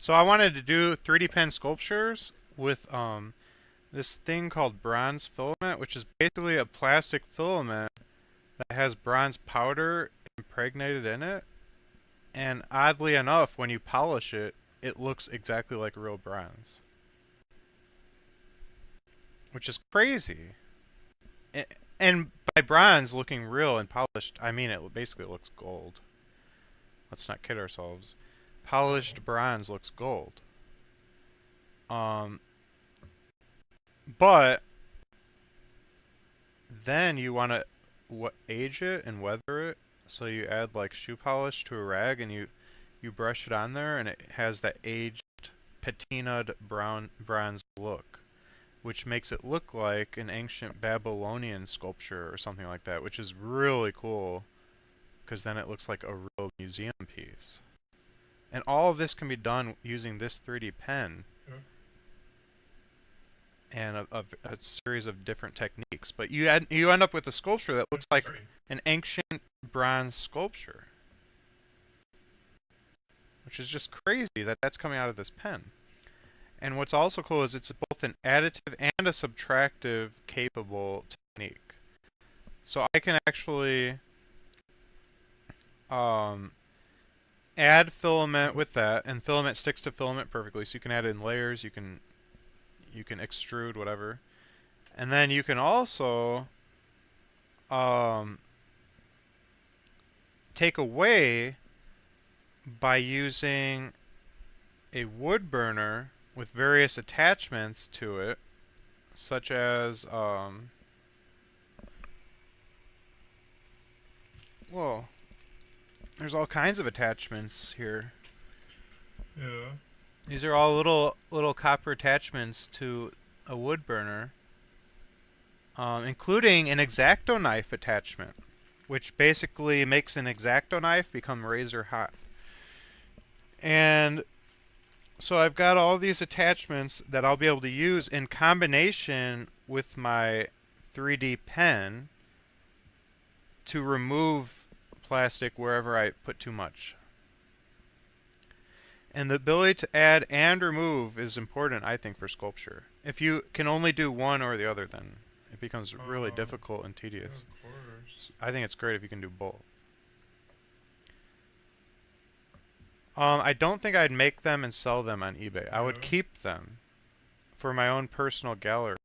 So I wanted to do 3D pen sculptures with this thing called bronze filament, which is basically a plastic filament that has bronze powder impregnated in it. And oddly enough, when you polish it, it looks exactly like real bronze, which is crazy. And by bronze looking real and polished, I mean it basically looks gold. Let's not kid ourselves. Polished bronze looks gold. Um, but then you want to age it and weather it. So you add like shoe polish to a rag and you brush it on there and it has that aged patinaed bronze look, which makes it look like an ancient Babylonian sculpture or something like that, which is really cool because then it looks like a real museum piece. And all of this can be done using this 3D pen and a series of different techniques. But you end up with a sculpture that looks like an ancient bronze sculpture, which is just crazy that that's coming out of this pen. And what's also cool is it's both an additive and a subtractive capable technique. So I can actually add filament with that, and filament sticks to filament perfectly. So you can add it in layers, you can extrude whatever, and then you can also take away by using a wood burner with various attachments to it, such as whoa, there's all kinds of attachments here. Yeah. These are all little copper attachments to a wood burner, including an X-Acto knife attachment, which basically makes an X-Acto knife become razor hot. And so I've got all these attachments that I'll be able to use in combination with my 3D pen to remove plastic wherever I put too much. And the ability to add and remove is important, I think, for sculpture. If you can only do one or the other, then it becomes really difficult and tedious. Yeah, of course. I think it's great if you can do both. I don't think I'd make them and sell them on eBay. I would keep them for my own personal gallery.